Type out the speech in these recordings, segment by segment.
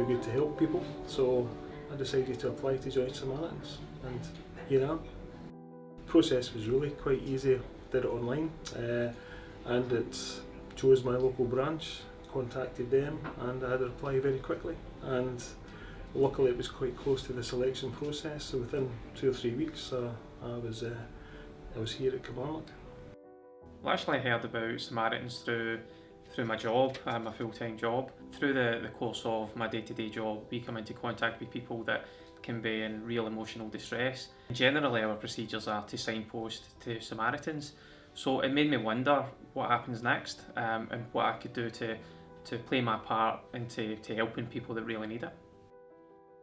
be good to help people, so I decided to apply to join Samaritans, and here I am. The process was really quite easy. Did it online, and it chose my local branch, contacted them, and I had a reply very quickly. And luckily it was quite close to the selection process, so within 2 or 3 weeks I was here at Kilmarnock. Well, actually I heard about Samaritans through my job, my full-time job. Through the course of my day-to-day job, we come into contact with people that can be in real emotional distress. Generally our procedures are to signpost to Samaritans, so it made me wonder what happens next, and what I could do to play my part into helping people that really need it.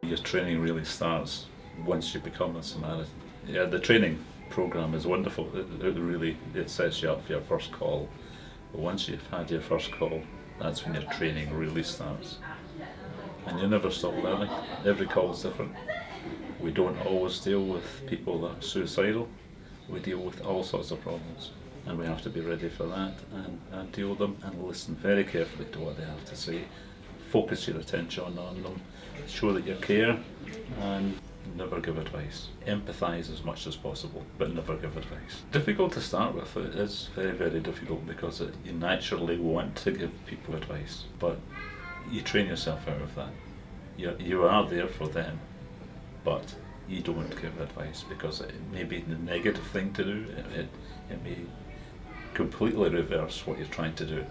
Your training really starts once you become a Samaritan. Yeah, the training programme is wonderful. It sets you up for your first call. But once you've had your first call, that's when your training really starts. And you never stop learning. Every call is different. We don't always deal with people that are suicidal. We deal with all sorts of problems. And we have to be ready for that and deal with them and listen very carefully to what they have to say. Focus your attention on them. Show that you care and never give advice. Empathise as much as possible, but never give advice. Difficult to start with. It is very, very difficult because you naturally want to give people advice, but you train yourself out of that. You are there for them, but you don't give advice because it may be the negative thing to do. It may completely reverse what you're trying to do.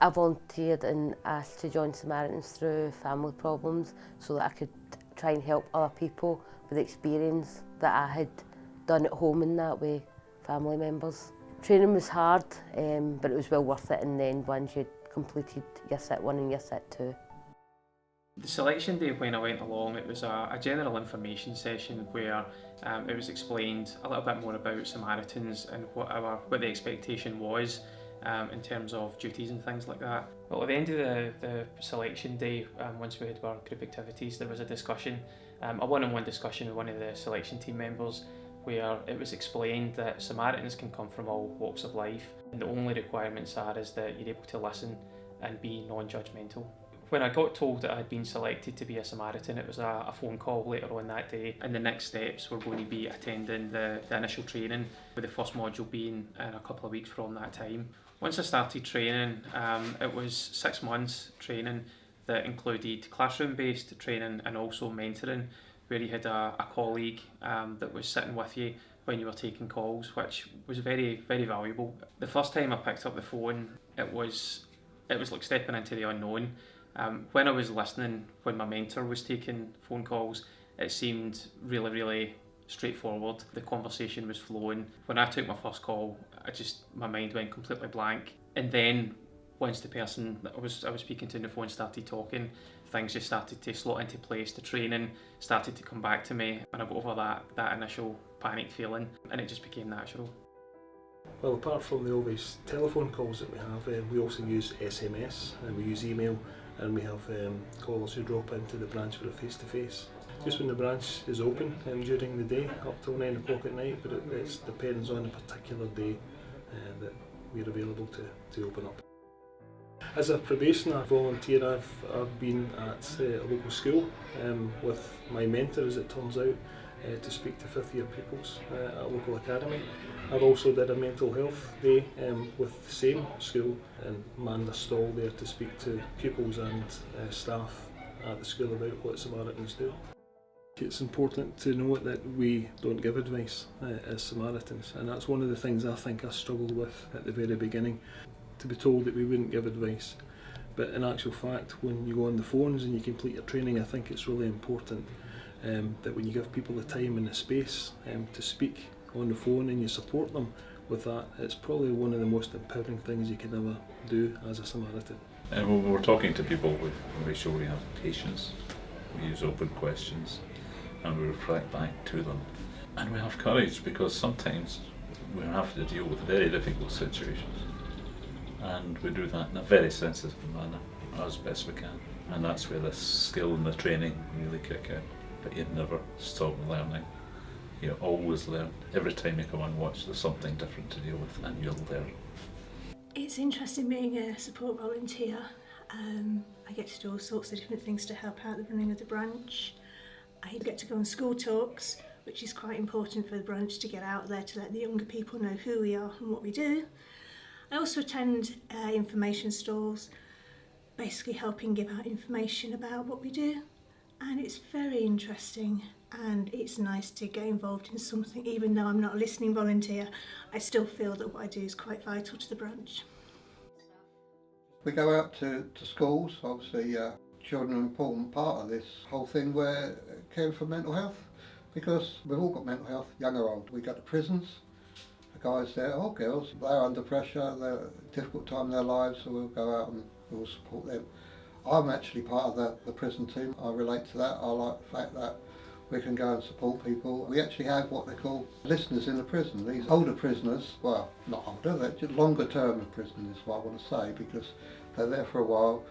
I volunteered and asked to join Samaritans through family problems so that I could try and help other people with the experience that I had done at home in that way, family members. Training was hard, but it was well worth it in the end once you'd completed your Sit 1 and your Sit 2. The selection day when I went along, it was a general information session where it was explained a little bit more about Samaritans and what the expectation was in terms of duties and things like that. Well, at the end of the selection day, once we had our group activities, there was a discussion, a one-on-one discussion with one of the selection team members, where it was explained that Samaritans can come from all walks of life, and the only requirements is that you're able to listen and be non-judgmental. When I got told that I had been selected to be a Samaritan, it was a phone call later on that day, and the next steps were going to be attending the initial training, with the first module being in a couple of weeks from that time. Once I started training, it was 6 months training that included classroom-based training and also mentoring, where you had a colleague that was sitting with you when you were taking calls, which was very, very valuable. The first time I picked up the phone, it was like stepping into the unknown. When I was listening, when my mentor was taking phone calls, it seemed really, really straightforward. The conversation was flowing. When I took my first call, my mind went completely blank. And then once the person that I was speaking to on the phone started talking, things just started to slot into place. The training started to come back to me, and I got over that initial panic feeling, and it just became natural. Well, apart from the obvious telephone calls that we have, we also use SMS, and we use email, and we have callers who drop into the branch for a face-to-face. Just when the branch is open during the day, up till 9 o'clock at night, but it depends on a particular day that we're available to open up. As a probationer volunteer, I've been at a local school with my mentor, as it turns out, to speak to 5th year pupils at a local academy. I've also did a mental health day with the same school and manned a stall there to speak to pupils and staff at the school about what Samaritans do. It's important to note that we don't give advice as Samaritans, and that's one of the things I think I struggled with at the very beginning, to be told that we wouldn't give advice. But in actual fact, when you go on the phones and you complete your training, I think it's really important that when you give people the time and the space to speak on the phone and you support them with that, it's probably one of the most empowering things you can ever do as a Samaritan. And when we're talking to people, we make sure we have patience, we use open questions, and we reflect back to them. And we have courage, because sometimes we have to deal with very difficult situations. And we do that in a very sensitive manner, as best we can. And that's where the skill and the training really kick in. But you never stop learning. You always learn. Every time you come and watch, there's something different to deal with, and you'll learn. It's interesting being a support volunteer. I get to do all sorts of different things to help out the running of the branch. I get to go on school talks, which is quite important for the branch to get out there to let the younger people know who we are and what we do. I also attend information stalls, basically helping give out information about what we do, and it's very interesting and it's nice to get involved in something. Even though I'm not a listening volunteer, I still feel that what I do is quite vital to the branch. We go out to schools. Obviously children are an important part of this whole thing, where caring for mental health, because we've all got mental health, young or old. We go to prisons, the guys there, or girls, they're under pressure, they're at a difficult time in their lives, so we'll go out and we'll support them. I'm actually part of the prison team. I relate to that. I like the fact that we can go and support people. We actually have what they call listeners in the prison. These older prisoners, well, not older, they're just longer term in prison is what I want to say, because they're there for a while.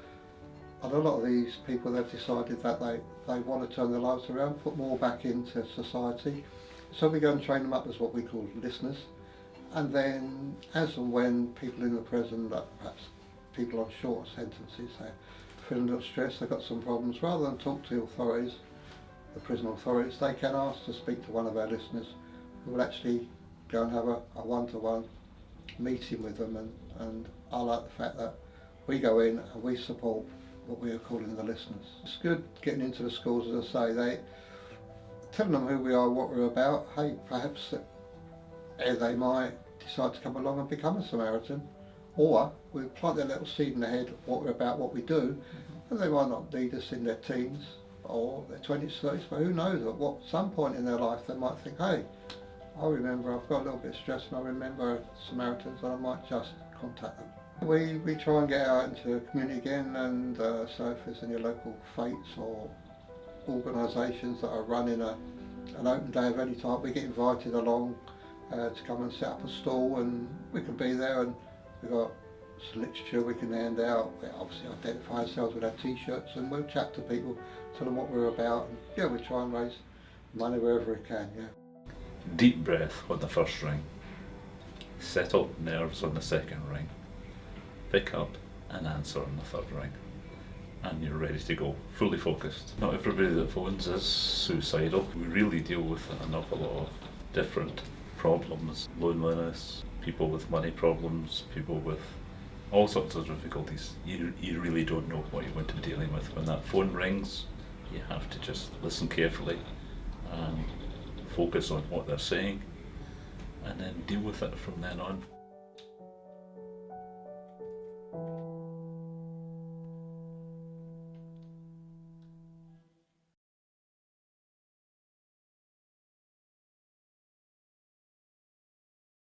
And a lot of these people, they've decided that they want to turn their lives around, put more back into society. So we go and train them up as what we call listeners. And then as and when people in the prison, like perhaps people on shorter sentences, they're feeling a little stressed, they've got some problems, rather than talk to the authorities, the prison authorities, they can ask to speak to one of our listeners, who will actually go and have a one-to-one meeting with them. And I like the fact that we go in and we support what we are calling the listeners. It's good getting into the schools, as I say, telling them who we are, what we're about. Hey, perhaps they might decide to come along and become a Samaritan, or we plant their little seed in their head what we're about, what we do, and they might not need us in their teens or their 20s, 30s, but who knows, at some point in their life they might think, hey, I remember I've got a little bit of stress and I remember Samaritans, and I might just contact them. We try and get out into the community again, and so if there's any local fates or organisations that are running an open day of any type, we get invited along to come and set up a stall, and we can be there, and we've got some literature we can hand out. We obviously identify ourselves with our t-shirts, and we'll chat to people, tell them what we're about, and yeah, we try and raise money wherever we can, yeah. Deep breath on the first ring, settle nerves on the second ring, pick up and answer on the third ring, and you're ready to go, fully focused. Not everybody that phones is suicidal. We really deal with an awful lot of different problems, loneliness, people with money problems, people with all sorts of difficulties. You really don't know what you're going to be dealing with. When that phone rings, you have to just listen carefully and focus on what they're saying, and then deal with it from then on.